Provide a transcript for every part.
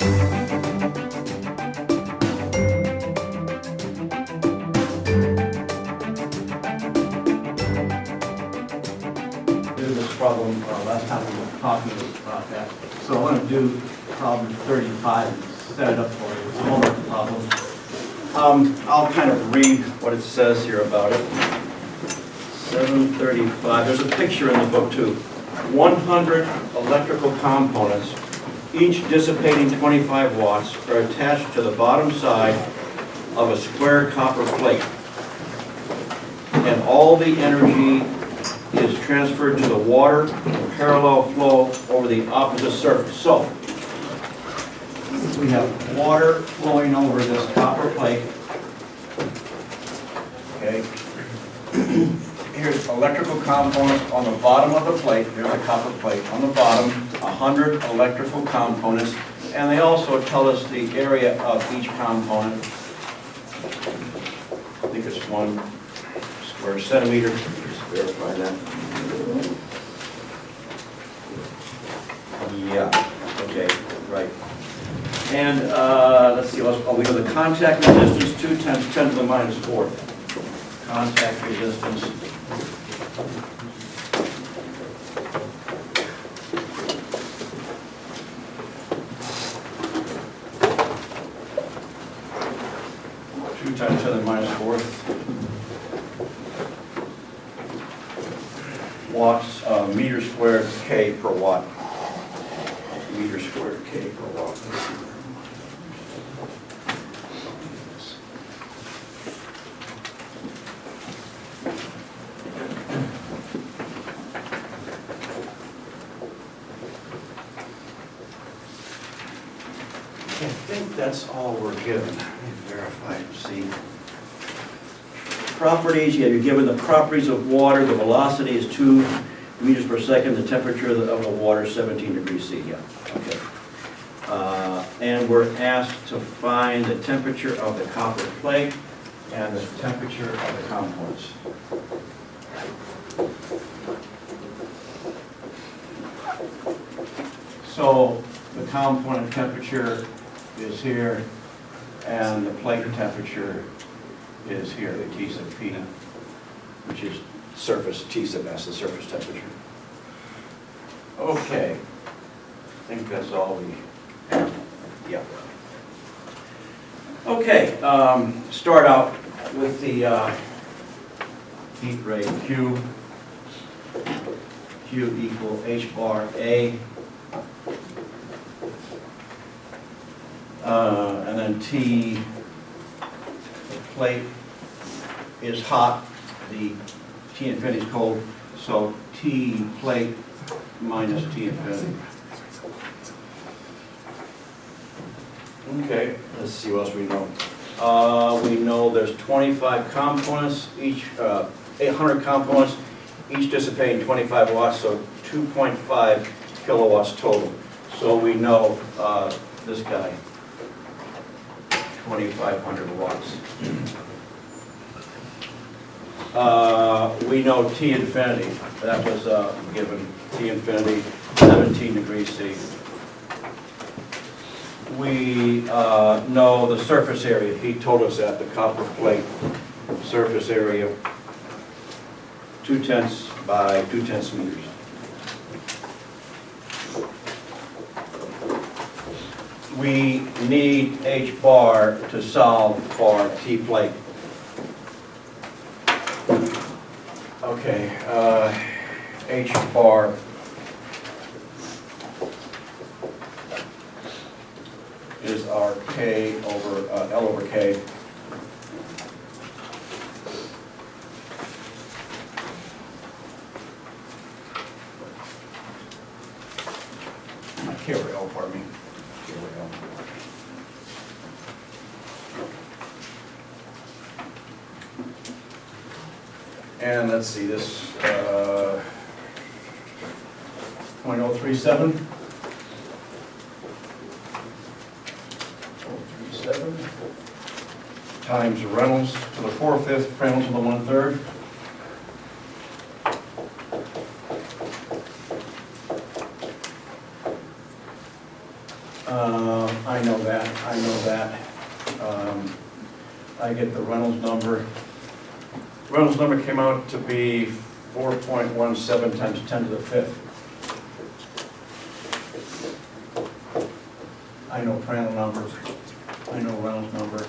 This problem, last time we were talking about that. So I want to do problem 35 and set it up for you. It's a homework problem. I'll kind of read what it says here about it. 735, there's a picture in the book too. 100 electrical components, each dissipating 25 watts, are attached to the bottom side of a square copper plate. And all the energy is transferred to the water in parallel flow over the opposite surface. So, we have water flowing over this copper plate. Okay. Here's electrical components on the bottom of the plate. There's a copper plate. On the bottom, 100 electrical components. And they also tell us the area of each component. I think it's 1 square centimeter. Just verify that. Yeah, okay, right. And let's see, oh, we have the contact resistance, 2 times 10 to the minus 4. Contact resistance. Two times 10 to the minus 4. Watts, meter squared K per watt. Meter squared K per watt. Let's see. I think that's all we're given. Let me verify and see. Properties, yeah, you're given the properties of water. The velocity is 2 meters per second. The temperature of the water is 17 degrees C. Yeah, okay. And we're asked to find the temperature of the copper plate and the temperature of the components. So the component temperature is here, and the plate temperature is here, the T sub P, which is surface, T sub S, the surface temperature. Okay, I think that's all we have. Yeah. Okay, start out with the heat rate Q. Q equal H bar A. And then T, the plate is hot, the T infinity is cold, so T plate minus T infinity. Okay, let's see what else we know. We know there's 25 components, each 800 components, each dissipating 25 watts, so 2.5 kilowatts total. So we know this guy, 2,500 watts. We know T infinity. That was given. T infinity, 17 degrees C. We know the surface area. He told us that, the copper plate surface area, 2/10 by 2/10 meters. We need H bar to solve for T plate. Okay, H bar is our K over L over K. K over L, pardon me. K over L. And let's see, this 0.037. 0.037 times Reynolds to the 4/5, Reynolds to the 1/3. I know that. I get the Reynolds number. Reynolds number came out to be 4.17 times 10 to the 5th. I know Prandtl numbers. I know Reynolds number.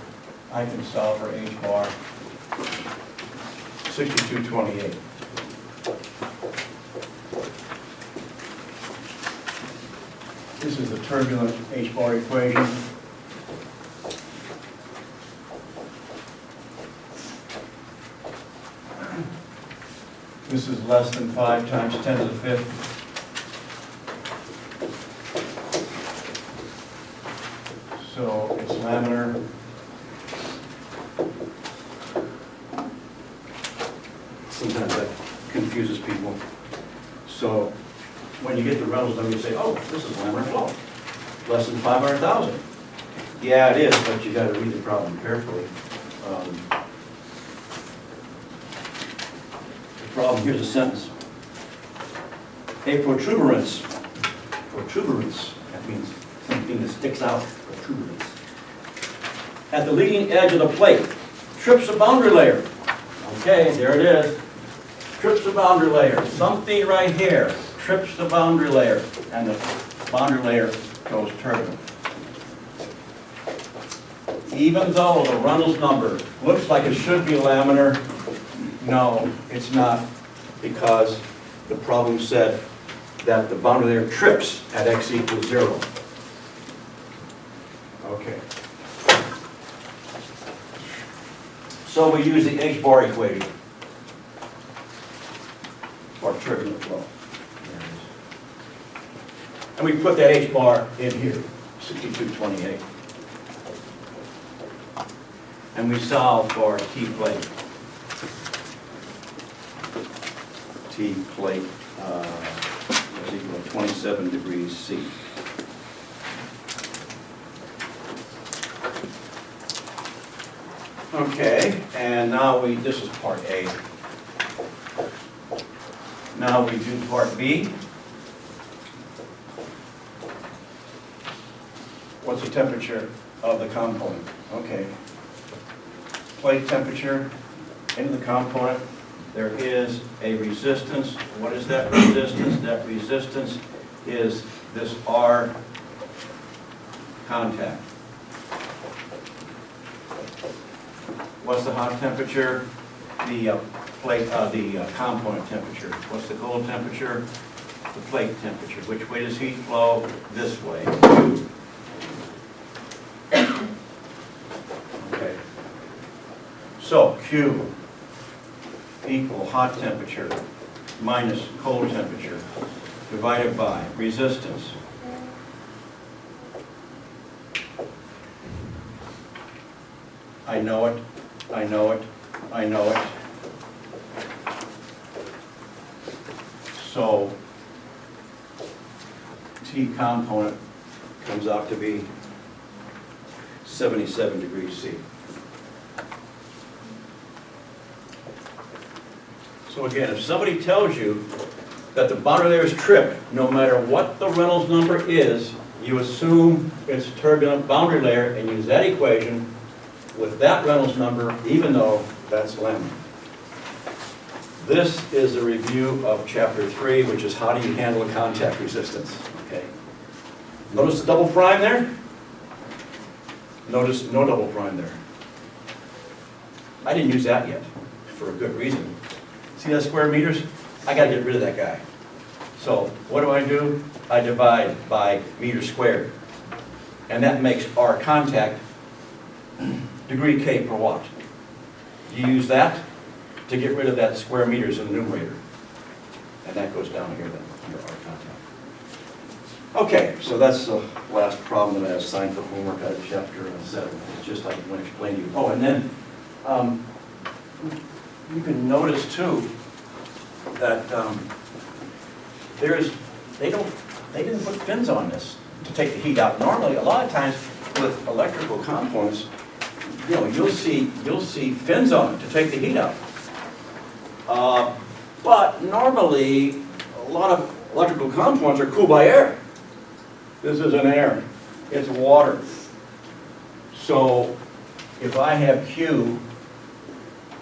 I can solve for H bar. 6228. This is the turbulent H bar equation. This is less than 5 times 10 to the 5th. So it's laminar. Sometimes that confuses people. So when you get the Reynolds number, you say, oh, this is laminar flow. Less than 500,000. Yeah, it is, but you got to read the problem carefully. The problem, here's a sentence. A protuberance, that means something that sticks out, protuberance, at the leading edge of the plate, trips a boundary layer. Okay, there it is. Trips the boundary layer. Something right here trips the boundary layer, and the boundary layer goes turbulent. Even though the Reynolds number looks like it should be laminar, no, it's not, because the problem said that the boundary layer trips at x equals 0. Okay. So we use the H bar equation for turbulent flow. And we put that H bar in here, 6228. And we solve for T plate. T plate is equal to 27 degrees C. Okay, and now this is part A. Now we do part B. What's the temperature of the component? Okay. Plate temperature into the component. There is a resistance. What is that resistance? That resistance is this R contact. What's the hot temperature? The component temperature. What's the cold temperature? The plate temperature. Which way does heat flow? This way. Okay. So Q equal hot temperature minus cold temperature divided by resistance. I know it. So T component comes out to be 77 degrees C. So again, if somebody tells you that the boundary layer is tripped, no matter what the Reynolds number is, you assume it's a turbulent boundary layer and use that equation with that Reynolds number, even though that's laminar. This is a review of chapter 3, which is how do you handle contact resistance. Okay. Notice the double prime there? Notice no double prime there. I didn't use that yet, for a good reason. See that square meters? I got to get rid of that guy. So what do? I divide by meters squared. And that makes our contact degree K per watt. You use that to get rid of that square meters in the numerator. And that goes down here then, under our contact. Okay, so that's the last problem that I assigned for homework out of chapter 7. It's just I want to explain to you. Oh, and then you can notice too that they didn't put fins on this to take the heat out. Normally, a lot of times with electrical components, you know, you'll see fins on it to take the heat out. But normally, a lot of electrical components are cooled by air. This is an air it's water. So if I have Q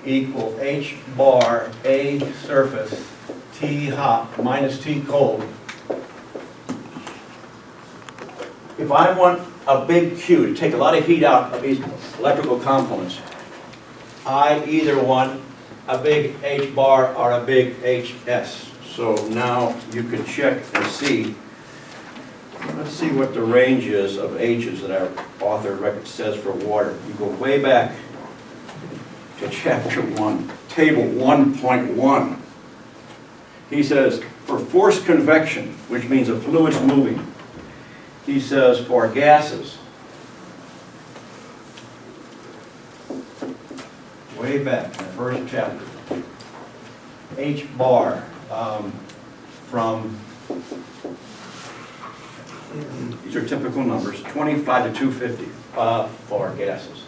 equal H bar A surface T hot minus T cold, if I want a big Q to take a lot of heat out of these electrical components, I either want a big H bar or a big HS. So now you can check and see. Let's see what the range is of H's that our author record says for water. You go way back to chapter 1, table 1.1. He says, for forced convection, which means a fluid's moving, he says for gases, way back in the first chapter, H bar from, these are typical numbers, 25 to 250 for gases.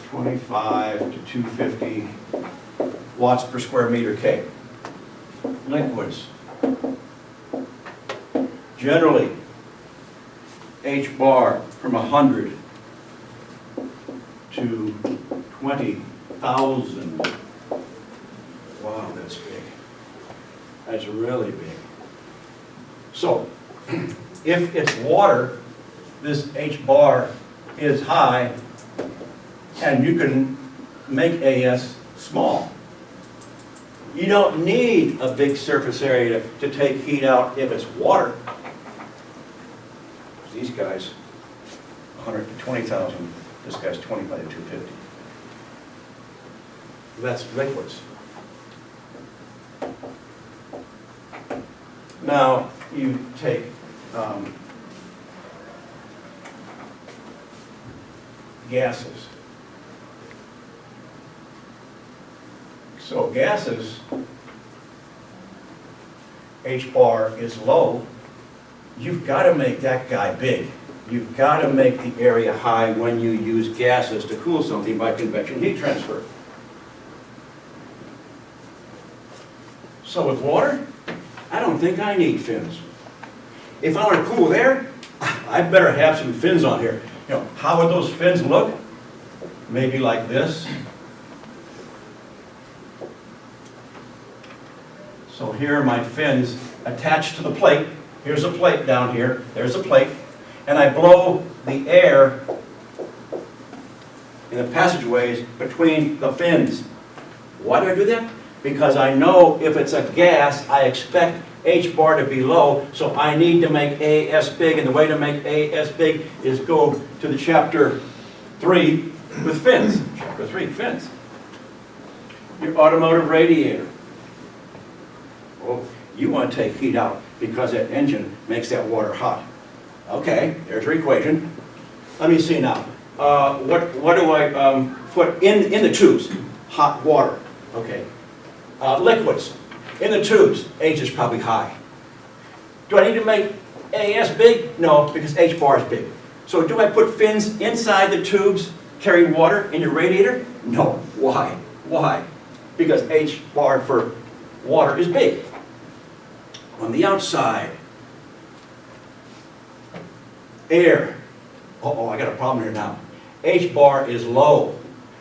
25 to 250 watts per square meter K. Liquids. Generally, H bar from 100 to 20,000. Wow, that's big. That's really big. So, if it's water, this H bar is high, and you can make AS small. You don't need a big surface area to take heat out if it's water. These guys, 100 to 20,000, this guy's 25 to 250. That's liquids. Now, you take gases. So gases, H bar is low. You've got to make that guy big. You've got to make the area high when you use gases to cool something by convection heat transfer. So with water, I don't think I need fins. If I want to cool air, I better have some fins on here. You know, how would those fins look? Maybe like this. So here are my fins attached to the plate. Here's a plate down here. There's a plate. And I blow the air in the passageways between the fins. Why do I do that? Because I know if it's a gas, I expect H bar to be low, so I need to make AS big, and the way to make AS big is go to the chapter 3 with fins. Chapter 3, fins. Your automotive radiator. Well, you want to take heat out because that engine makes that water hot. Okay, there's your equation. Let me see now. What do I put in the tubes? Hot water. Okay. Liquids. In the tubes, H is probably high. Do I need to make AS big? No, because H bar is big. So do I put fins inside the tubes carrying water in your radiator? No. Why? Why? Because H bar for water is big. On the outside, air. Uh-oh, I got a problem here now. H bar is low.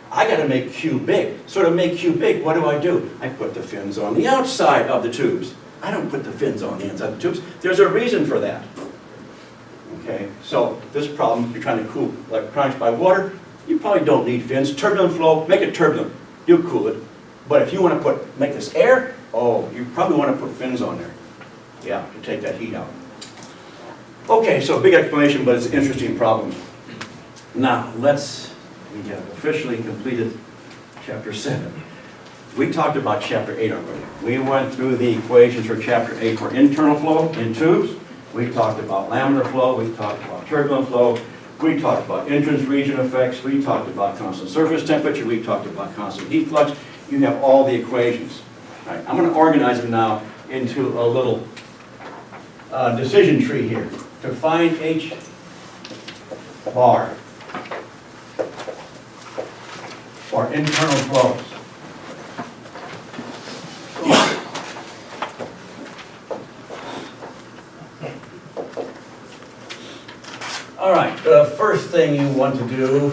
I got to make Q big. So to make Q big, what do? I put the fins on the outside of the tubes. I don't put the fins on the inside of the tubes. There's a reason for that. Okay, so this problem, you're trying to cool electronics by water, you probably don't need fins. Turbulent flow, make it turbulent. You'll cool it. But if you want to make this air, oh, you probably want to put fins on there. Yeah, to take that heat out. Okay, so big explanation, but it's an interesting problem. Now, we have officially completed chapter 7. We talked about chapter 8 already. We went through the equations for chapter 8 for internal flow in tubes. We talked about laminar flow. We talked about turbulent flow. We talked about entrance region effects. We talked about constant surface temperature. We talked about constant heat flux. You have all the equations. All right, I'm going to organize them now into a little decision tree here to find H bar for internal flows. All right, the first thing you want to do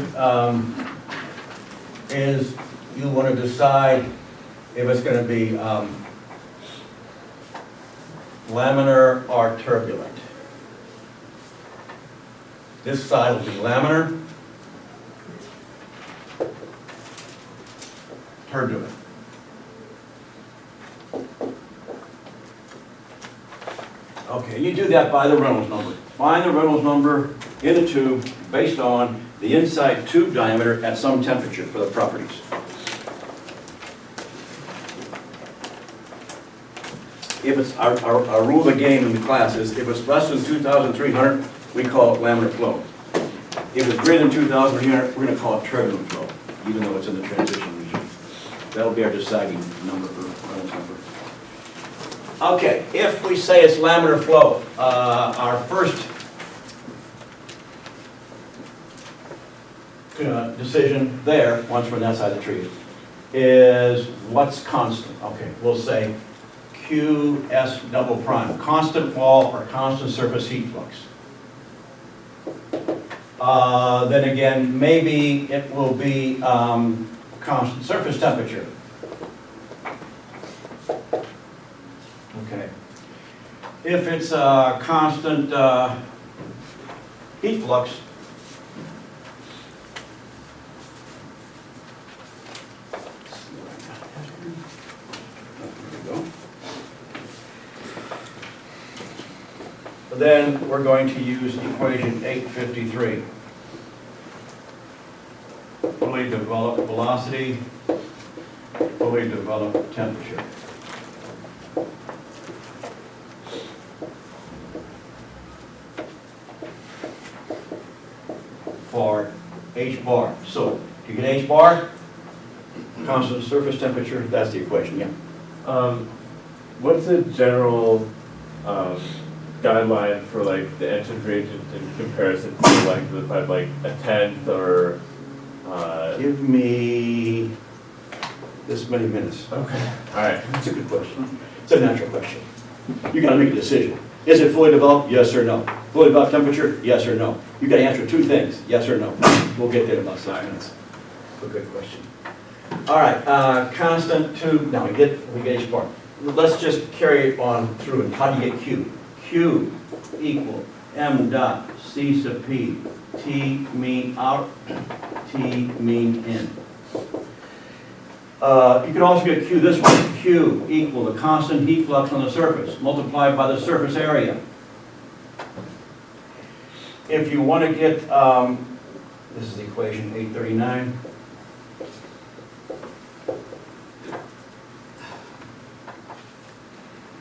is you want to decide if it's going to be laminar or turbulent. This side will be laminar, turbulent. Okay, you do that by the Reynolds number. Find the Reynolds number in the tube based on the inside tube diameter at some temperature for the properties. If it's, our rule of the game in the class is if it's less than 2,300, we call it laminar flow. If it's greater than 2,300, we're going to call it turbulent flow, even though it's in the transition region. That'll be our deciding number for Reynolds number. Okay, if we say it's laminar flow, our first decision there, once we're on that side of the tree, is what's constant. Okay, we'll say QS double prime, constant wall or constant surface heat flux. Then again, maybe it will be constant surface temperature. Okay. If it's a constant heat flux, then we're going to use equation 853. Fully developed velocity, fully developed temperature. For H bar. So, to get H bar, constant surface temperature, that's the equation, yeah. What's the general guideline for like the entrance reagent in comparison to the length of the pipe, like a tenth or? Give me this many minutes. Okay. All right. That's a good question. It's a natural question. You gotta make a decision. Is it fully developed? Yes or no. Fully developed temperature? Yes or no. You gotta answer two things, yes or no. We'll get there in about 6 minutes. A good question. All right, constant tube, now we get H bar. Let's just carry it on through. And how do you get Q? Q equal M dot C sub P, T mean out, T mean in. You can also get Q this way. Q equal the constant heat flux on the surface multiplied by the surface area. If you want to get, this is equation 839.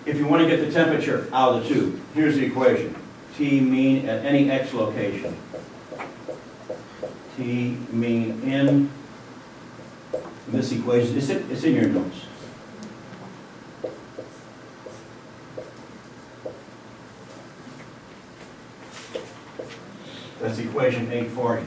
If you want to get the temperature out of the tube, here's the equation. T mean at any X location. T mean in this equation, it's in your notes. That's equation 840.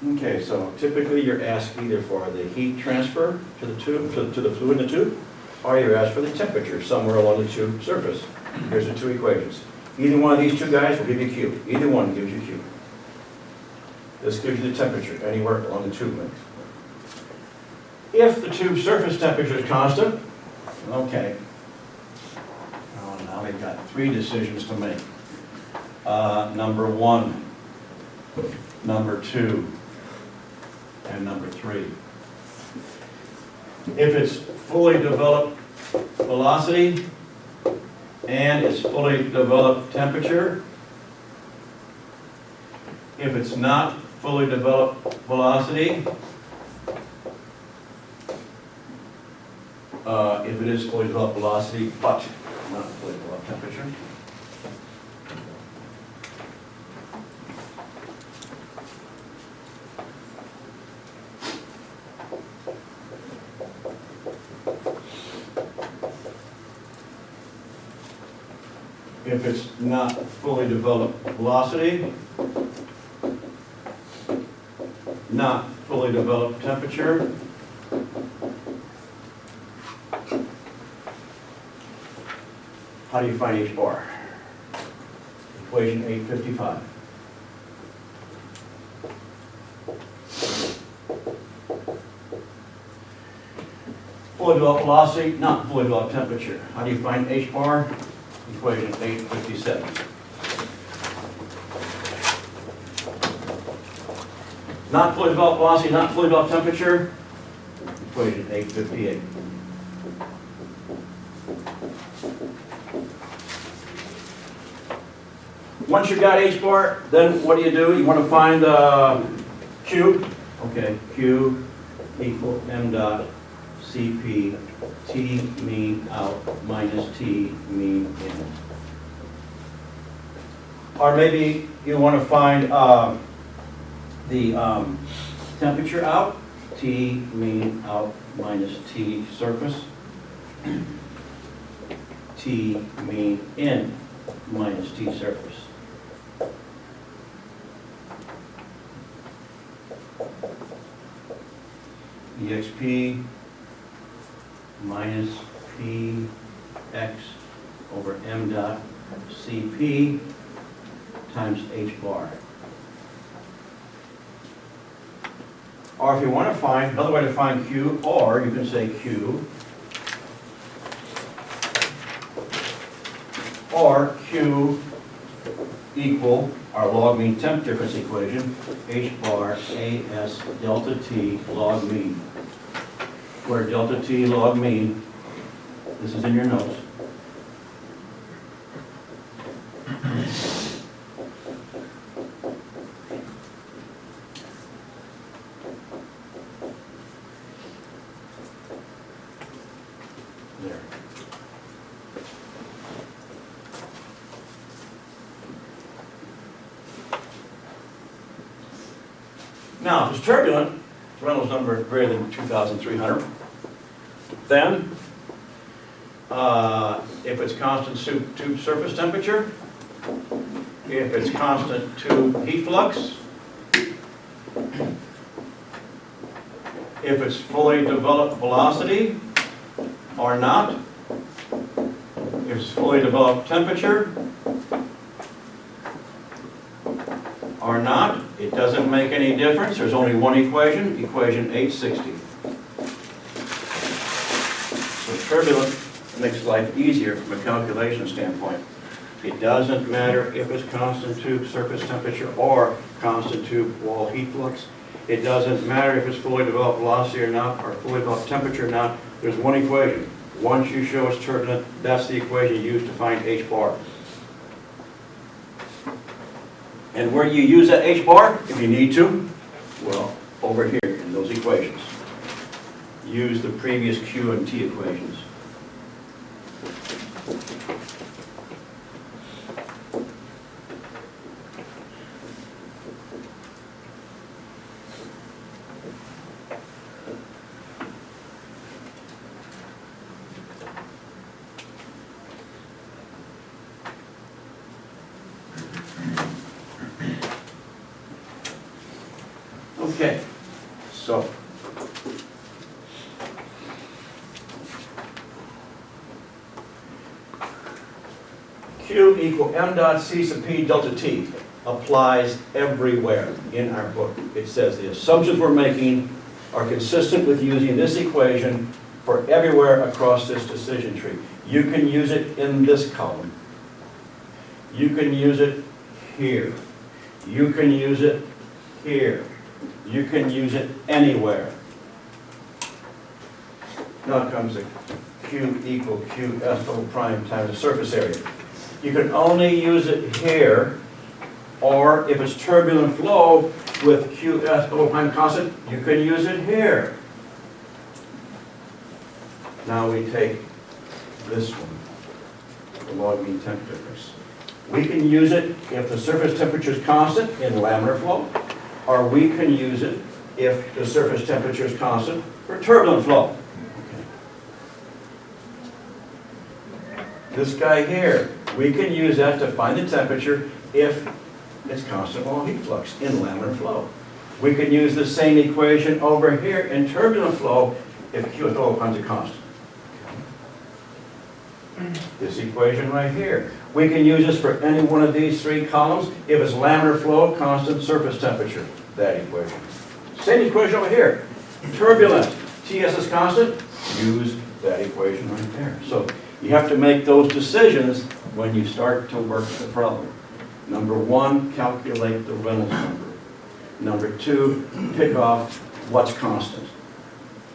Okay, so typically you're asked either for the heat transfer to the tube, to the fluid in the tube, or you're asked for the temperature somewhere along the tube surface. Here's the two equations. Either one of these two guys will give you Q. Either one gives you Q. This gives you the temperature anywhere along the tube length. If the tube surface temperature is constant, okay. Oh, now we've got 3 decisions to make. Number 1, number 2, and number 3. If it's fully developed velocity and it's fully developed temperature, if it's not fully developed velocity, if it is fully developed velocity but not fully developed temperature, if it's not fully developed velocity, not fully developed temperature, How do you find H bar? Equation 855. Fully developed velocity, not fully developed temperature. How do you find H bar? Equation 857. Not fully developed velocity, not fully developed temperature. Equation 858. Once you've got H bar, then what do? You want to find Q. Okay, Q equal m dot Cp T mean out minus T mean in. Or maybe you want to find the temperature out, T mean out minus T surface, T mean in minus T surface. exp minus px over m dot Cp times h bar. Or if you want to find, another way to find Q, or you can say Q, or Q equal our log mean temp difference equation, H bar AS delta T log mean, where delta T log mean, this is in your notes. There. Now, if it's turbulent, Reynolds number greater than 2,300, then if it's constant tube surface temperature, if it's constant tube heat flux, if it's fully developed velocity or not, if it's fully developed temperature or not, it doesn't make any difference. There's only one equation, equation 860. So turbulent makes life easier from a calculation standpoint. It doesn't matter if it's constant tube surface temperature or constant tube wall heat flux. It doesn't matter if it's fully developed velocity or not, or fully developed temperature or not. There's one equation. Once you show it's turbulent, that's the equation used to find H bar. And where do you use that H bar, if you need to? Well, over here in those equations. Use the previous Q and T equations. Okay, so Q equal m dot C sub P delta T applies everywhere in our book. It says the assumptions we're making are consistent with using this equation for everywhere across this decision tree. You can use it in this column. You can use it here. You can use it here. You can use it anywhere. Now comes the Q equal QS double prime times the surface area. You can only use it here, or if it's turbulent flow with QS double prime constant, you can use it here. Now we take this one, the log mean temp difference. We can use it if the surface temperature is constant in laminar flow, or we can use it if the surface temperature is constant for turbulent flow. Okay. This guy here, we can use that to find the temperature if it's constant wall heat flux in laminar flow. We can use the same equation over here in turbulent flow if Q is all kinds of constant. This equation right here. We can use this for any one of these three columns. If it's laminar flow, constant surface temperature, that equation. Same equation over here. Turbulent, Ts is constant, use that equation right there. So you have to make those decisions when you start to work the problem. Number one, calculate the Reynolds number. Number two, pick off what's constant.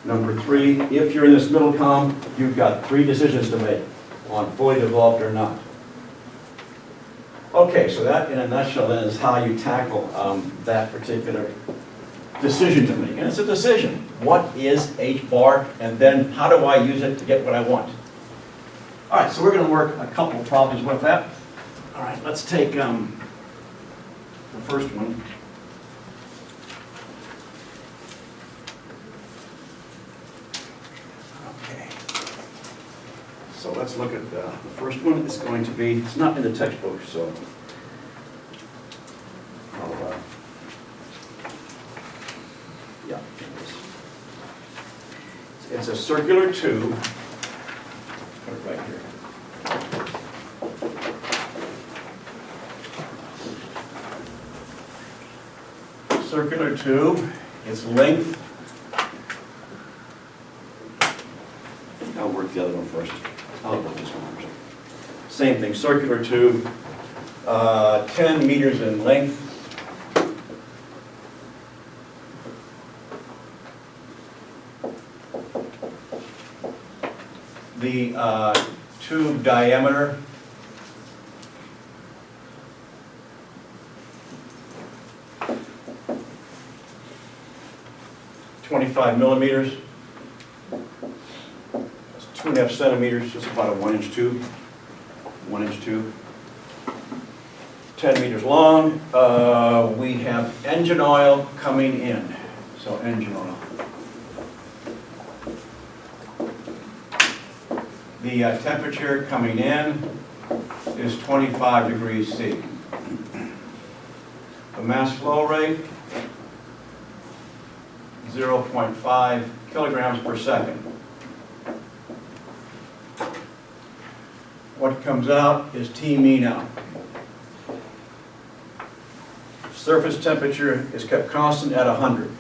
Number three, if you're in this middle column, you've got three decisions to make on fully developed or not. Okay, so that in a nutshell then is how you tackle that particular decision to make. And it's a decision. What is H bar? And then how do I use it to get what I want? All right, so we're going to work a couple of problems with that. All right, let's take the first one. Okay. So let's look at the first one. It's going to be, it's not in the textbook, so yeah, it is. It's a circular tube. Put it right here. Circular tube, its length. I'll work the other one first. I'll work this one first. Same thing, circular tube, 10 meters in length. The tube diameter, .25 millimeters. That's 2.5 centimeters, just about a 1-inch tube. 1-inch tube. 10 meters long. We have engine oil coming in. So engine oil. The temperature coming in is 25 degrees C. The mass flow rate, 0.5 kilograms per second. What comes out is T mean out. Surface temperature is kept constant at 100.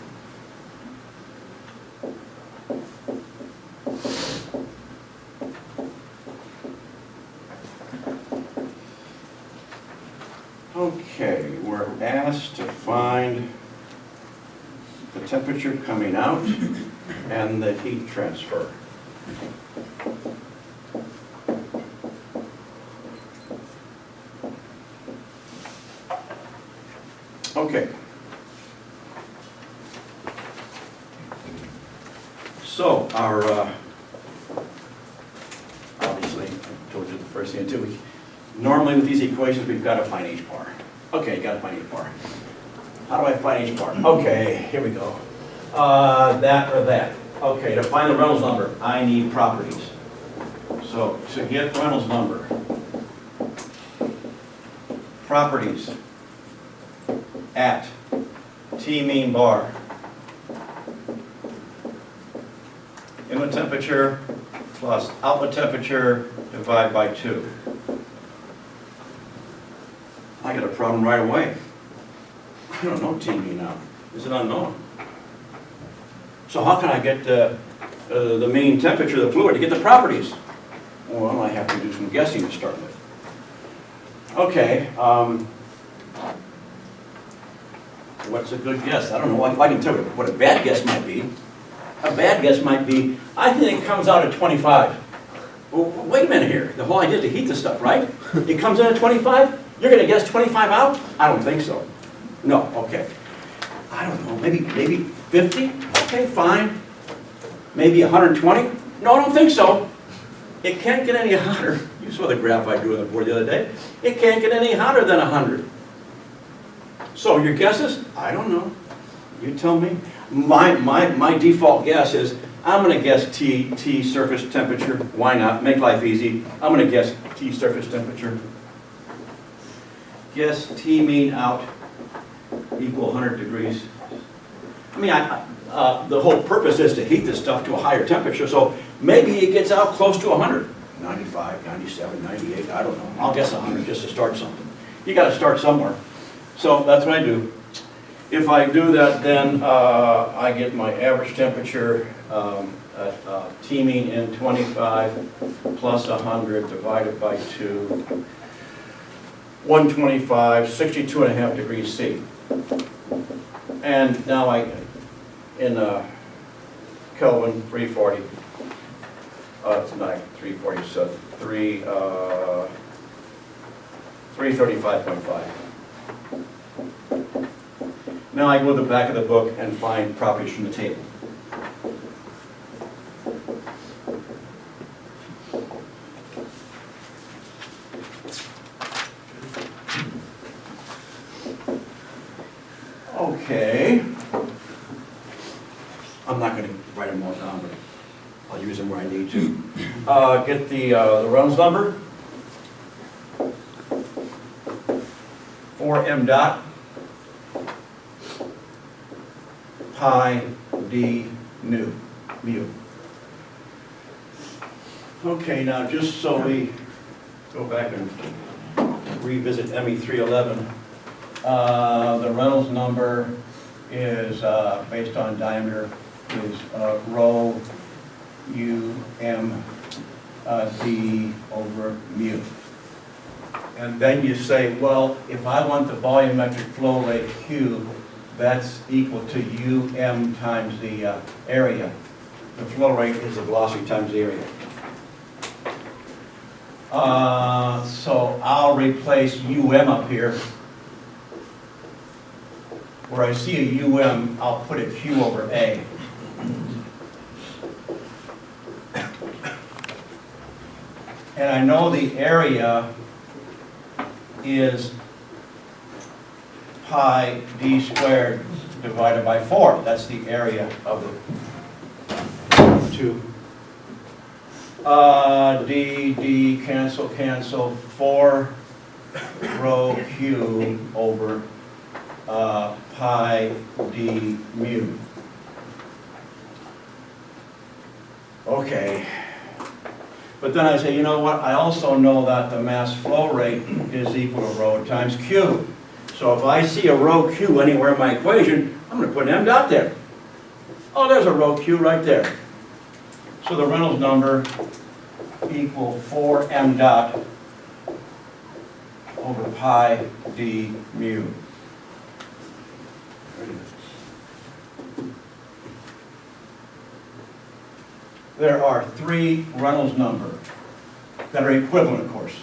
Okay, we're asked to find the temperature coming out and the heat transfer. Okay. So our, obviously, I told you the first thing too. Normally with these equations, we've got to find H bar. Okay, got to find H bar. How do I find H bar? Okay, here we go. That or that. Okay, to find the Reynolds number, I need properties. So to get Reynolds number, properties at T mean bar, inlet temperature plus outlet temperature divided by 2. I got a problem right away. I don't know T mean out. It's an unknown. So how can I get the mean temperature of the fluid to get the properties? Well, I have to do some guessing to start with. Okay. What's a good guess? I don't know. I can tell you what a bad guess might be. A bad guess might be, I think it comes out at 25. Well, wait a minute here. The whole idea is to heat the stuff, right? It comes in at 25? You're going to guess 25 out? I don't think so. No, okay. I don't know, maybe 50? Okay, fine. Maybe 120? No, I don't think so. It can't get any hotter. You saw the graph I drew on the board the other day. It can't get any hotter than 100. So your guesses? I don't know. You tell me. My default guess is I'm going to guess T surface temperature. Why not? Make life easy. I'm going to guess T surface temperature. Guess T mean out equal 100 degrees. I mean, the whole purpose is to heat this stuff to a higher temperature, so maybe it gets out close to 100. 95, 97, 98, I don't know. I'll guess 100 just to start something. You gotta start somewhere. So that's what I do. If I do that, then I get my average temperature at teaming in 25 plus 100 divided by 2, 125, 62.5 degrees C. And now in Kelvin, 340. It's not 340, so 335.5. Now I go to the back of the book and find properties from the table. Okay. I'm not going to write them all down, but I'll use them where I need to. Get the Reynolds number. 4 m dot pi d nu mu. Okay, now just so we go back and revisit ME311, the Reynolds number is based on diameter is rho u m d over mu. And then you say, well, if I want the volumetric flow rate Q, that's equal to UM times the area. The flow rate is the velocity times the area. So I'll replace UM up here. Where I see a UM, I'll put it Q over A. And I know the area is pi d squared divided by 4. That's the area of the two. D cancel, 4 rho Q over pi d mu. Okay. But then I say, you know what, I also know that the mass flow rate is equal to rho times Q. So if I see a rho Q anywhere in my equation, I'm going to put an m dot there. Oh, there's a rho Q right there. So the Reynolds number equal 4 m dot over pi d mu. There are 3 Reynolds numbers that are equivalent, of course.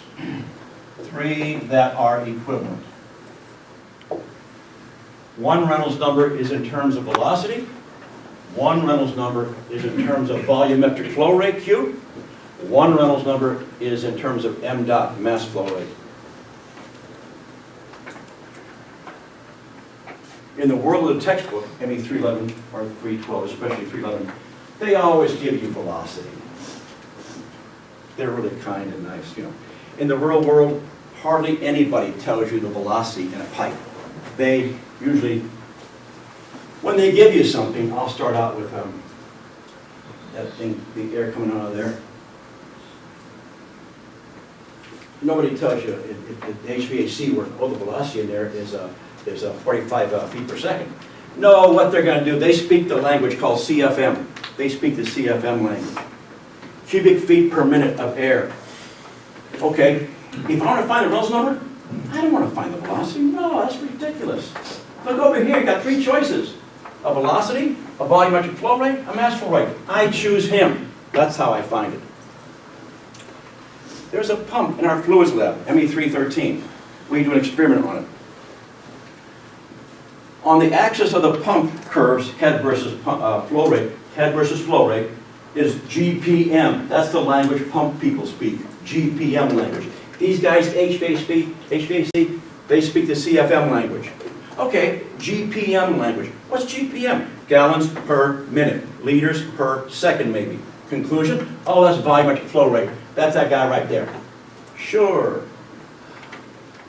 3 that are equivalent. One Reynolds number is in terms of velocity. One Reynolds number is in terms of volumetric flow rate, Q. One Reynolds number is in terms of m dot, mass flow rate. In the world of the textbook, ME311 or 312, especially 311, they always give you velocity. They're really kind and nice, you know. In the real world, hardly anybody tells you the velocity in a pipe. They usually, when they give you something, I'll start out with that thing, the air coming out of there. Nobody tells you at the HVAC work, oh, the velocity in there is 45 feet per second. No, what they're going to do, they speak the language called CFM. They speak the CFM language. Cubic feet per minute of air. Okay, if I want to find the Reynolds number, I don't want to find the velocity. No, that's ridiculous. Look over here, you got 3 choices. A velocity, a volumetric flow rate, a mass flow rate. I choose him. That's how I find it. There's a pump in our fluids lab, ME313. We do an experiment on it. On the axis of the pump curves, head versus flow rate, is GPM. That's the language pump people speak, GPM language. These guys, HVAC, they speak the CFM language. Okay, GPM language. What's GPM? Gallons per minute, liters per second maybe. Conclusion? Oh, that's volumetric flow rate. That's that guy right there. Sure.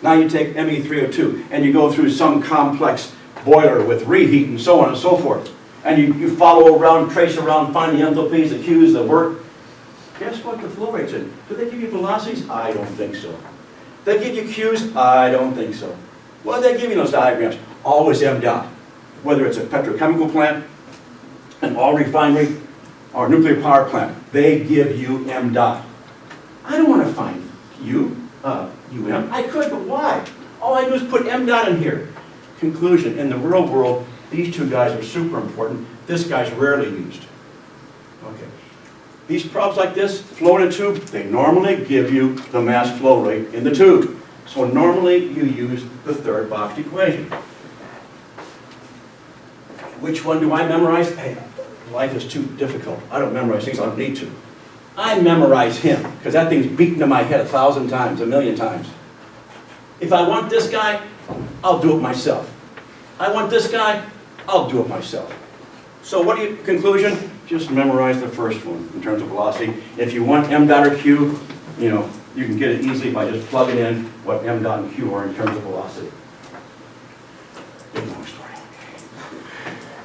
Now you take ME302 and you go through some complex boiler with reheat and so on and so forth. And you follow around, trace around, find the enthalpies, the Q's, the work. Guess what the flow rate's in? Do they give you velocities? I don't think so. They give you Q's? I don't think so. What do they give you in those diagrams? Always M dot. Whether it's a petrochemical plant, an oil refinery, or a nuclear power plant, they give you M dot. I don't want to find UM. I could, but why? All I do is put M dot in here. Conclusion, in the real world, these two guys are super important. This guy's rarely used. Okay. These problems like this, flow in a tube, they normally give you the mass flow rate in the tube. So normally you use the third box equation. Which one do I memorize? Hey, life is too difficult. I don't memorize things I don't need to. I memorize him, because that thing's beaten to my head 1,000 times, 1,000,000 times. If I want this guy, I'll do it myself. I want this guy, I'll do it myself. So what do you, conclusion? Just memorize the first one in terms of velocity. If you want M dot or Q, you know, you can get it easily by just plugging in what M dot and Q are in terms of velocity. Big long story.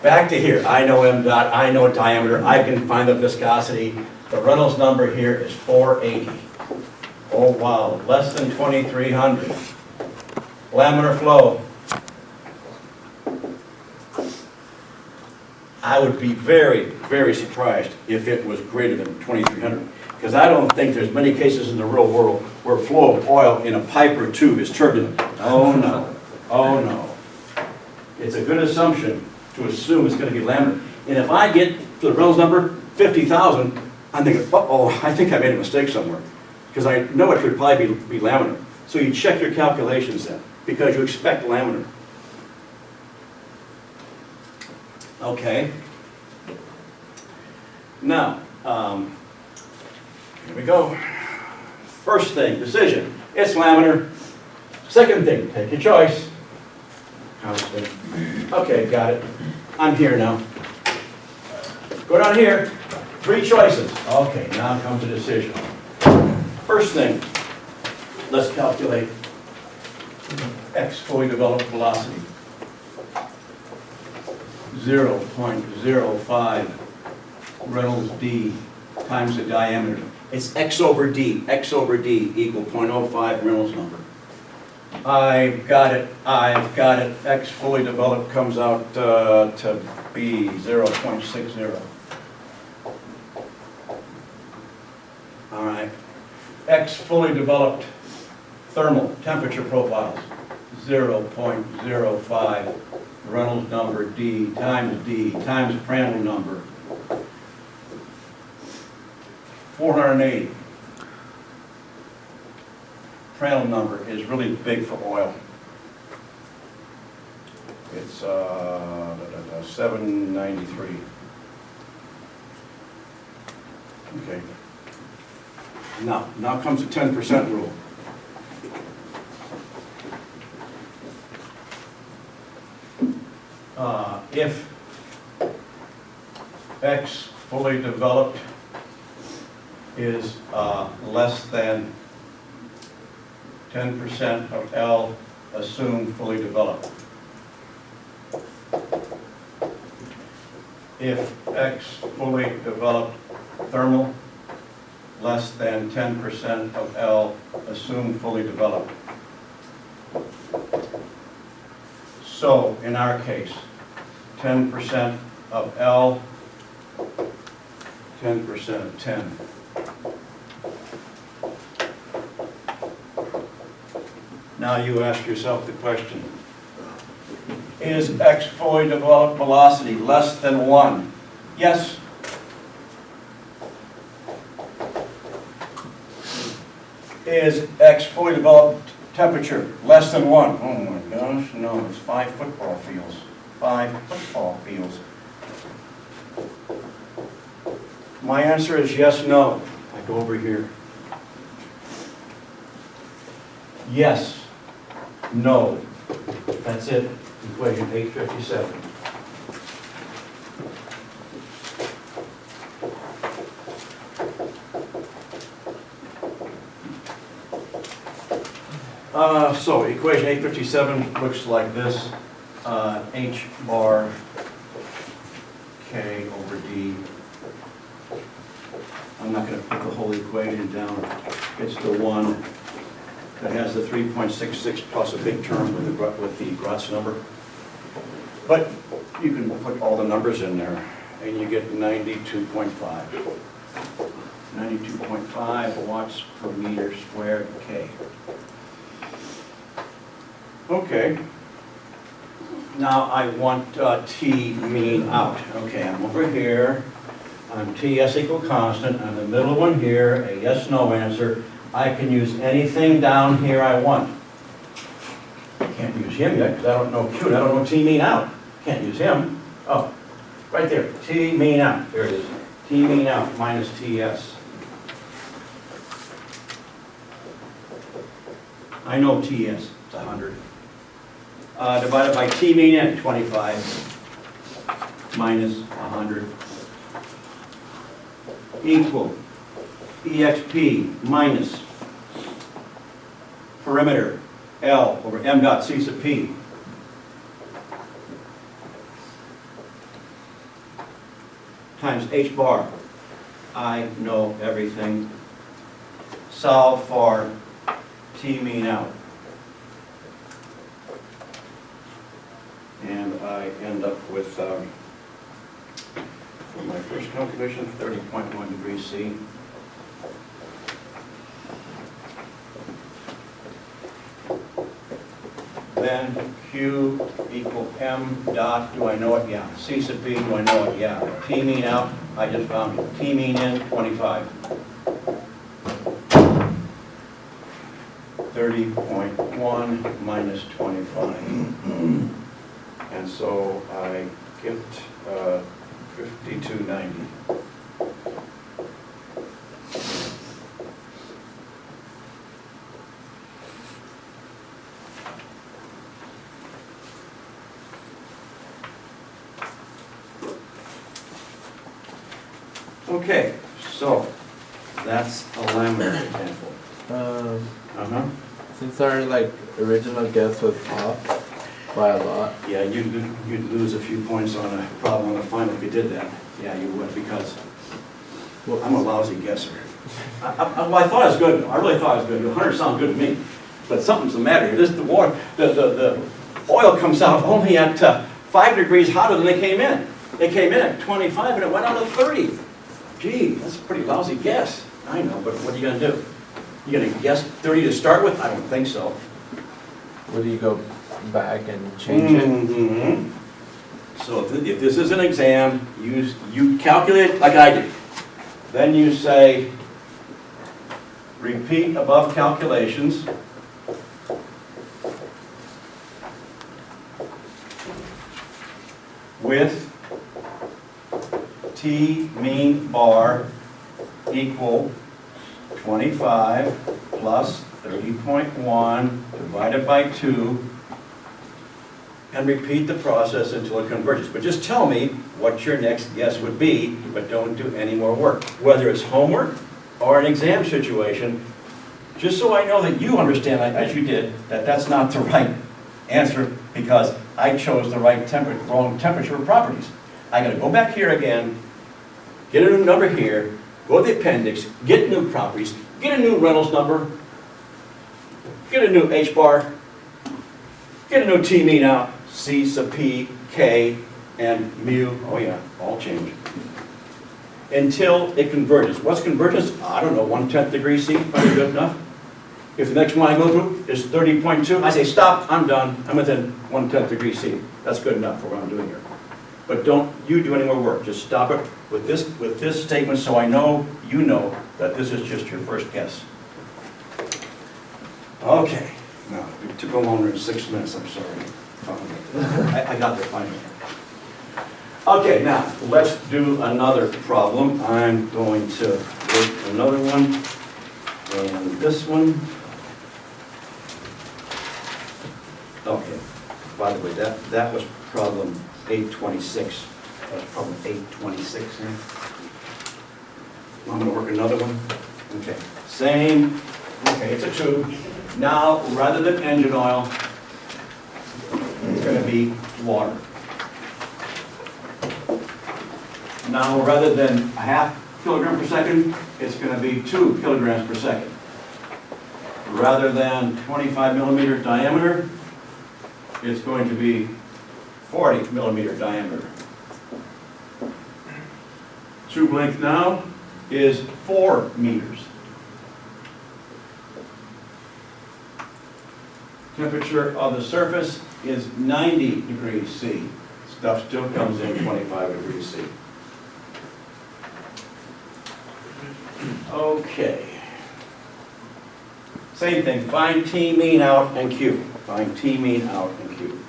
Back to here. I know M dot, I know diameter, I can find the viscosity. The Reynolds number here is 480. Oh wow, less than 2,300. Laminar flow. I would be very, very surprised if it was greater than 2,300. Because I don't think there's many cases in the real world where flow of oil in a pipe or tube is turbulent. Oh no, oh no. It's a good assumption to assume it's going to be laminar. And if I get to the Reynolds number, 50,000, I'm thinking, uh-oh, I think I made a mistake somewhere. Because I know it could probably be laminar. So you check your calculations then, because you expect laminar. Okay. Now, here we go. First thing, decision. It's laminar. Second thing, take your choice. Constant. Okay, got it. I'm here now. Go down here. 3 choices. Okay, now comes the decision. First thing, let's calculate x fully developed velocity. 0.05 Reynolds D times the diameter. It's x over d. X over d equal 0.05 Reynolds number. I've got it. X fully developed comes out to be 0.60. All right. X fully developed thermal temperature profiles. 0.05 Reynolds number D times Prandtl number. 480. Prandtl number is really big for oil. It's 793. Okay. Now comes the 10% rule. If X fully developed is less than 10% of L assumed fully developed. If X fully developed thermal less than 10% of L assumed fully developed. So in our case, 10% of L, 10% of 10. Now you ask yourself the question, is X fully developed velocity less than 1? Yes. Is X fully developed temperature less than 1? Oh my gosh, no, it's 5 football fields. 5 football fields. My answer is yes, no. I go over here. Yes, no. That's it. Equation 857. So equation 857 looks like this. H bar K over D. I'm not gonna put the whole equation down. It's the one that has the 3.66 plus a big term with the Gratz number. But you can put all the numbers in there, and you get 92.5. 92.5 watts per meter squared K. Okay. Now I want T mean out. Okay, I'm over here. I'm TS equal constant. On the middle one here, a yes/no answer. I can use anything down here I want. Can't use him yet because I don't know Q. I don't know T mean out. Can't use him. Oh, right there. T mean out. There it is. T mean out minus TS. I know TS. It's 100. Divided by T mean in, 25 minus 100 equal EXP minus perimeter L over M dot C sub P times H bar. I know everything. Solve for T mean out. And I end up with, for my first calculation, 30.1 degrees C. Then Q equal M dot, do I know it? Yeah. C sub P, do I know it? Yeah. T mean out, I just found it. T mean in, 25. 30.1 minus 25. And so I get 5290. Okay, so that's a laminar example. Uh-huh. Since our original guess was off by a lot. Yeah, you'd lose a few points on a problem on the final if you did that. Yeah, you would, because I'm a lousy guesser. Well, I thought it was good. I really thought it was good. 100 sounds good to me. But something's the matter here. The oil comes out only at 5 degrees hotter than they came in. They came in at 25 and it went out to 30. Gee, that's a pretty lousy guess. I know, but what are you going to do? You going to guess 30 to start with? I don't think so. Would you go back and change it? So if this is an exam, you calculate it like I did. Then you say, repeat above calculations. With T mean bar equal 25 plus 30.1 divided by 2, and repeat the process until it converges. But just tell me what your next guess would be, but don't do any more work. Whether it's homework or an exam situation, just so I know that you understand, as you did, that that's not the right answer because I chose the wrong temperature properties. I gotta go back here again, get a new number here, go to the appendix, get new properties, get a new Reynolds number, get a new H bar, get a new T mean out, C sub P, K, and mu, oh yeah, all change. Until it converges. What's convergence? I don't know, 1/10 degree C, probably good enough. If the next one I go through is 30.2, I say stop, I'm done, I'm within 1/10 degree C. That's good enough for what I'm doing here. But don't you do any more work, just stop it with this statement so I know, you know, that this is just your first guess. Okay, now, it took a longer than 6 minutes, I'm sorry. I got there finally. Okay, now, let's do another problem. I'm going to work another one, and this one. Okay, by the way, that was problem 826. That was problem 826 here. I'm going to work another one. Okay, same. Okay, it's a tube. Now, rather than engine oil, it's going to be water. Now, rather than a 0.5 kilogram per second, it's going to be 2 kilograms per second. Rather than 25 millimeter diameter, it's going to be 40 millimeter diameter. Tube length now is 4 meters. Temperature of the surface is 90 degrees C. Stuff still comes in 25 degrees C. Okay. Same thing, find T mean out and Q. Find T mean out and Q.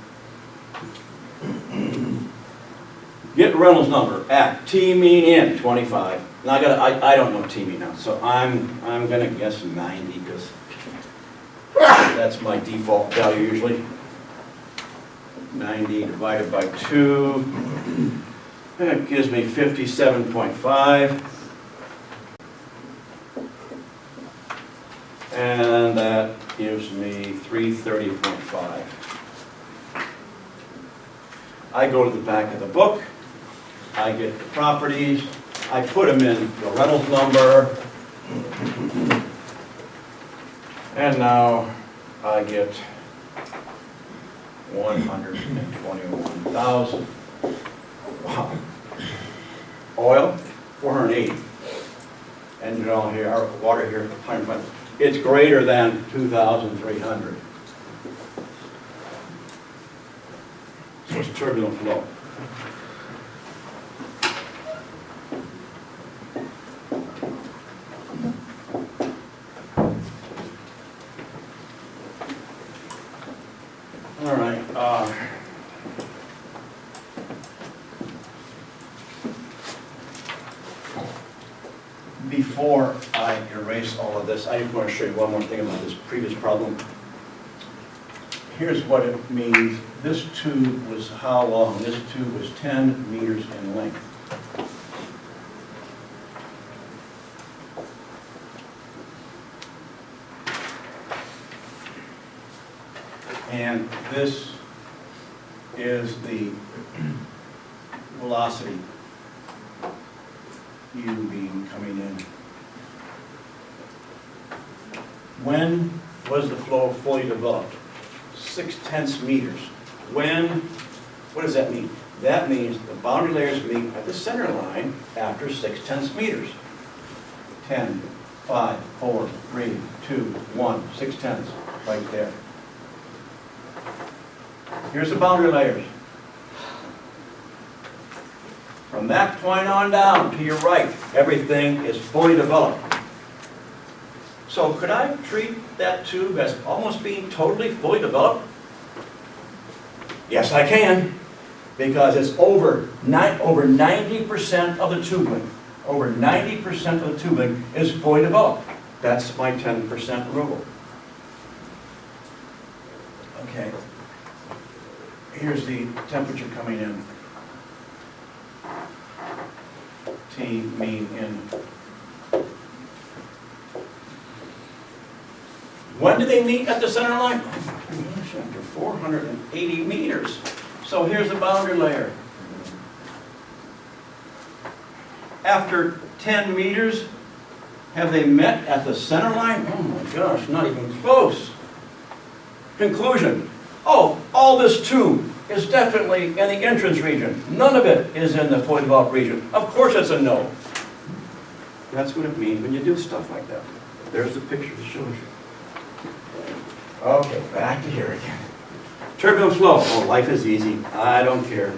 Get Reynolds number at T mean in 25. Now I don't know T mean out, so I'm gonna guess 90 because that's my default value usually. 90 divided by 2, that gives me 57.5. And that gives me 330.5. I go to the back of the book, I get the properties, I put them in the Reynolds number, and now I get 121,000. Wow. Oil, 480. Engine oil here, or water here, 120. It's greater than 2,300. So it's turbulent flow. All right. Before I erase all of this, I want to show you one more thing about this previous problem. Here's what it means. This tube was how long? This tube was 10 meters in length. And this is the velocity U beam coming in. When was the flow fully developed? 0.6 meters. When? What does that mean? That means the boundary layers meet at the center line after 0.6 meters. 10, 5, 4, 3, 2, 1, 0.6, right there. Here's the boundary layers. From that point on down to your right, everything is fully developed. So could I treat that tube as almost being totally fully developed? Yes, I can, because it's over 90% of the tubing. Over 90% of the tubing is fully developed. That's my 10% rule. Okay. Here's the temperature coming in. T mean in. When do they meet at the center line? After 480 meters. So here's the boundary layer. After 10 meters, have they met at the center line? Oh my gosh, not even close. Conclusion. Oh, all this tube is definitely in the entrance region. None of it is in the fully developed region. Of course it's a no. That's what it means when you do stuff like that. There's the picture that shows you. Okay, back to here again. Turbulent flow. Oh, life is easy. I don't care.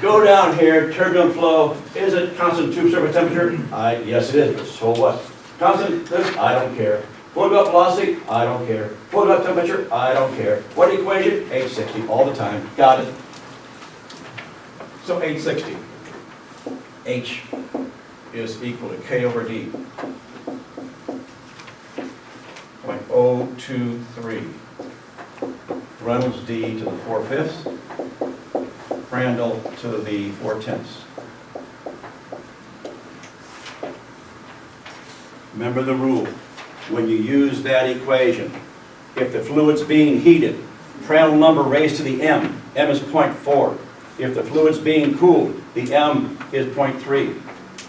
Go down here, turbulent flow. Is it constant tube surface temperature? Yes it is. So what? Constant this? I don't care. Fully developed velocity? I don't care. Fully developed temperature? I don't care. What equation? 860 all the time. Got it. So 860. H is equal to K over D. 0.023. Reynolds D to the 4/5. Prandtl to the 4/10. Remember the rule. When you use that equation, if the fluid's being heated, Prandtl number raised to the m is 0.4. If the fluid's being cooled, the m is 0.3.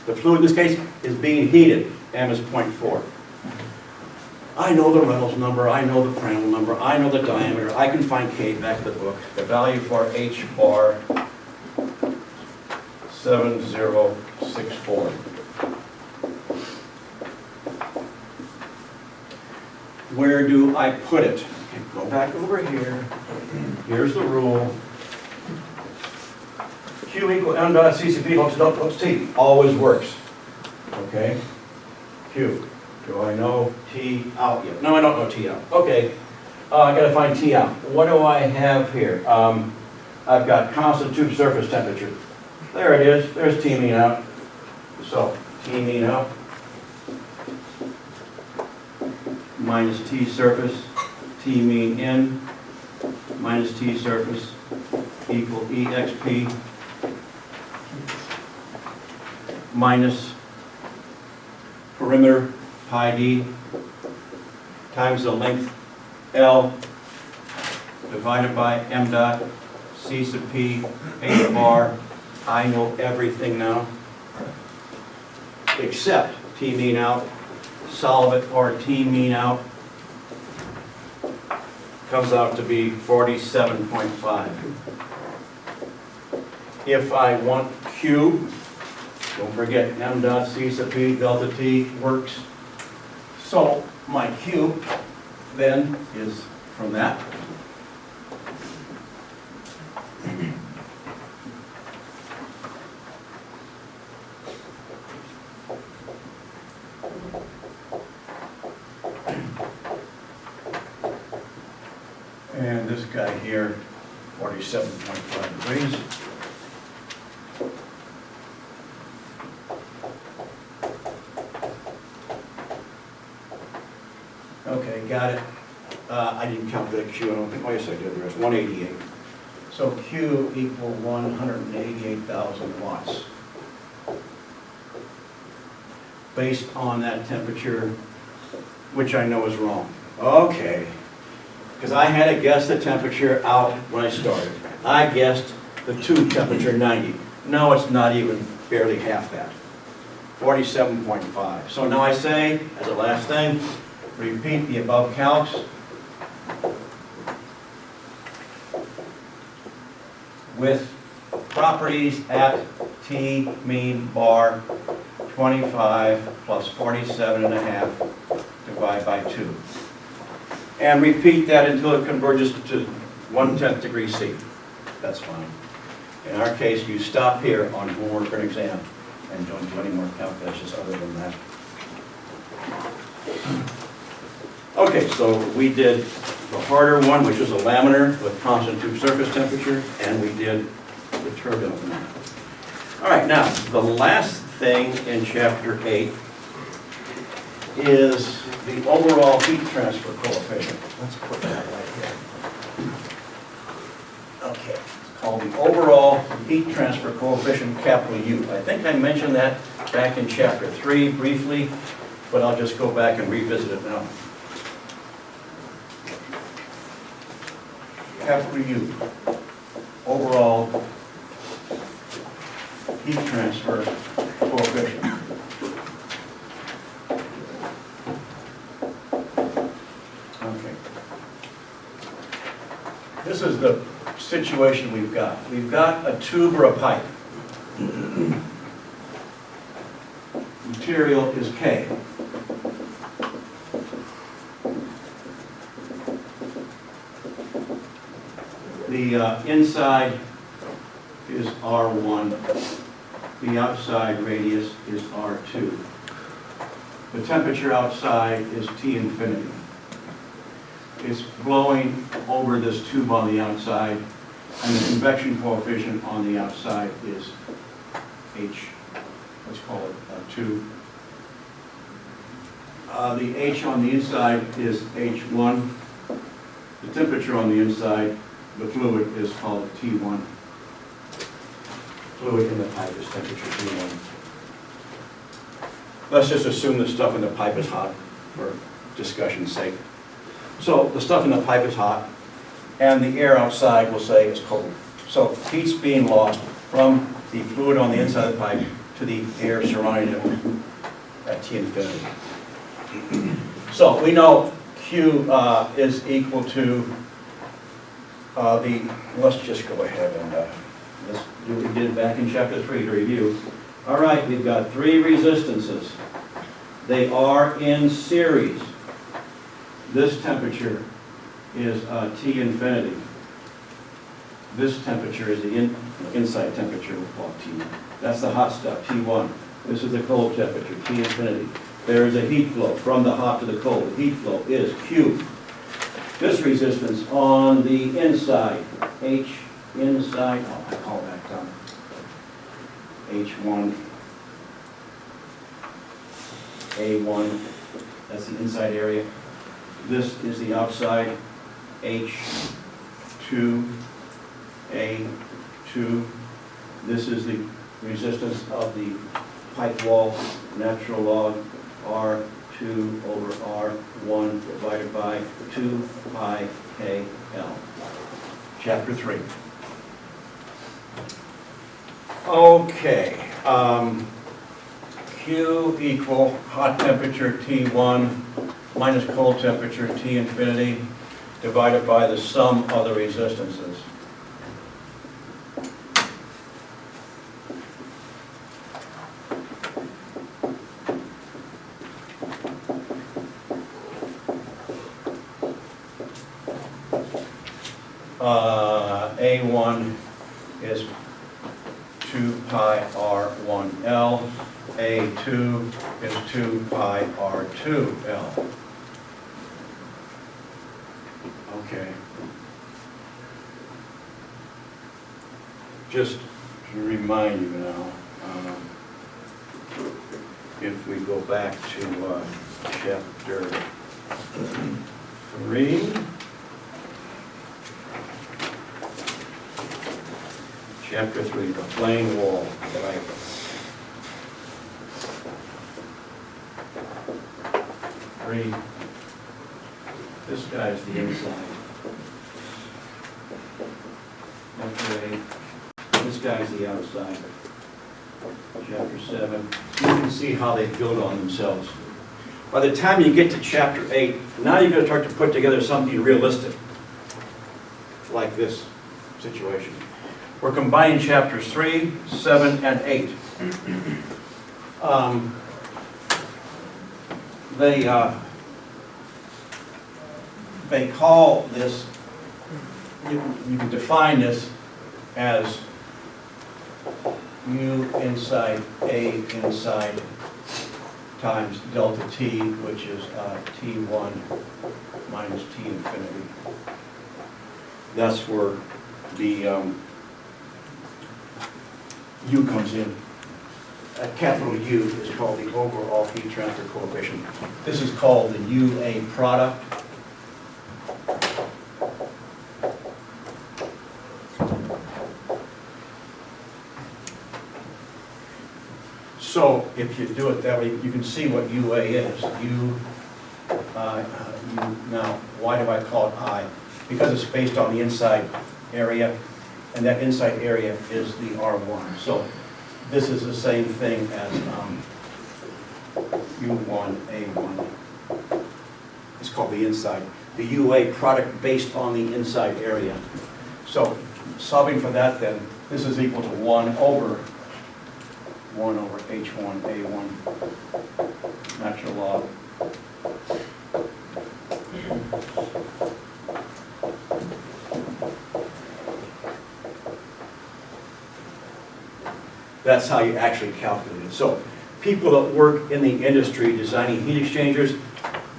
The fluid in this case is being heated. M is 0.4. I know the Reynolds number, I know the Prandtl number, I know the diameter, I can find K back in the book. The value for H bar 7064. Where do I put it? Okay, go back over here. Here's the rule. Q equal M dot CCP hooks T. Always works. Okay? Q. Do I know T out yet? No, I don't know T out. Okay. I gotta find T out. What do I have here? I've got constant tube surface temperature. There it is. There's T mean out. So, T mean out minus T surface, T mean in minus T surface equal EXP minus perimeter pi d times the length L divided by M dot C sub P H bar. I know everything now except T mean out. Solve it for T mean out. Comes out to be 47.5. If I want Q, don't forget M dot C sub P delta T works. So my Q then is from that. And this guy here, 47.5 degrees. Okay, got it. I didn't calculate Q, I don't think, oh yes I did, there's 188. So Q equal 188,000 watts. Based on that temperature, which I know is wrong. Okay. Because I had to guess the temperature out when I started. I guessed the tube temperature 90. No, it's not even barely half that. 47.5. So now I say, as a last thing, repeat the above calcs with properties at T mean bar 25 plus 47.5 divided by 2. And repeat that until it converges to 1/10 degree C. That's fine. In our case, you stop here on homework or an exam and don't do any more calculations other than that. Okay, so we did the harder one, which was a laminar with constant tube surface temperature, and we did the turbulent one. All right, now, the last thing in chapter 8 is the overall heat transfer coefficient. Let's put that right here. Okay, it's called the overall heat transfer coefficient, capital U. I think I mentioned that back in chapter 3 briefly, but I'll just go back and revisit it now. Capital U, overall heat transfer coefficient. Okay. This is the situation we've got. We've got a tube or a pipe. Material is K. The inside is R1. The outside radius is R2. The temperature outside is T infinity. It's blowing over this tube on the outside, and the convection coefficient on the outside is H. Let's call it 2. The H on the inside is H1. The temperature on the inside, the fluid, is called T1. Fluid in the pipe is temperature T1. Let's just assume the stuff in the pipe is hot for discussion's sake. So the stuff in the pipe is hot, and the air outside, we'll say, is cold. So heat's being lost from the fluid on the inside of the pipe to the air surrounding it. at T infinity. So we know Q is equal to let's just go ahead and let's do what we did back in chapter 3 to review. All right, we've got 3 resistances. They are in series. This temperature is T infinity. This temperature is the inside temperature, we'll call it T1. That's the hot stuff, T1. This is the cold temperature, T infinity. There is a heat flow from the hot to the cold. The heat flow is Q. This resistance on the inside, H inside, oh, I call that H1, A1, that's the inside area. This is the outside, H2, A2. This is the resistance of the pipe wall, natural log, R2 over R1 divided by 2 pi KL. Chapter 3. Okay. Q equal hot temperature T1 minus cold temperature T infinity divided by the sum of the resistances. A1 is 2 pi R1L. A2 is 2 pi R2L. Okay. Just to remind you now, if we go back to chapter 3. Chapter 3, the plane wall, right? Three. This guy's the inside. Okay. This guy's the outside. Chapter 7. You can see how they build on themselves. By the time you get to chapter 8, now you're going to start to put together something realistic, like this situation. We're combining chapters 3, 7, and 8. They call this, you can define this as U inside A inside times delta T, which is T1 minus T infinity. That's where the U comes in. A capital U is called the overall heat transfer coefficient. This is called the UA product. So if you do it that way, you can see what UA is. Now, why do I call it I? Because it's based on the inside area, and that inside area is the R1. So this is the same thing as U1, A1. It's called the inside. The UA product based on the inside area. So solving for that then, this is equal to 1 over H1, A1, natural log. That's how you actually calculate it. So people that work in the industry designing heat exchangers,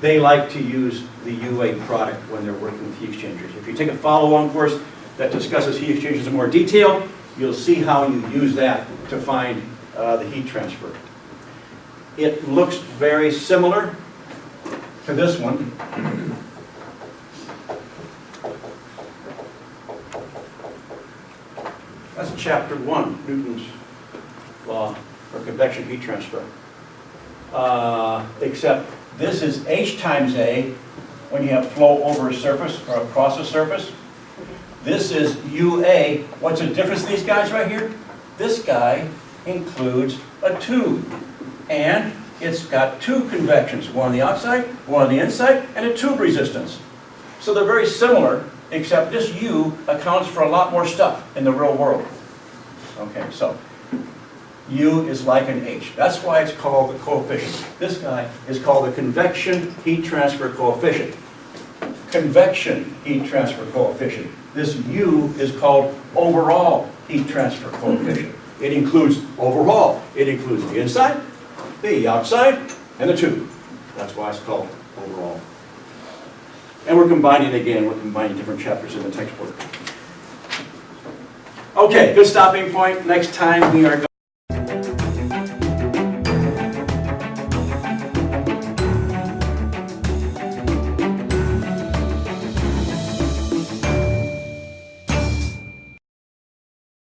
they like to use the UA product when they're working with heat exchangers. If you take a follow-on course that discusses heat exchangers in more detail, you'll see how you use that to find the heat transfer. It looks very similar to this one. That's chapter 1, Newton's law for convection heat transfer. Except this is H times A when you have flow over a surface or across a surface. This is UA. What's the difference in these guys right here? This guy includes a tube. And it's got two convections, one on the outside, one on the inside, and a tube resistance. So they're very similar, except this U accounts for a lot more stuff in the real world. Okay, so U is like an H. That's why it's called the coefficient. This guy is called the convection heat transfer coefficient. Convection heat transfer coefficient. This U is called overall heat transfer coefficient. It includes overall. It includes the inside, the outside, and the tube. That's why it's called overall. And we're combining different chapters in the textbook. Okay, good stopping point. Next time we are going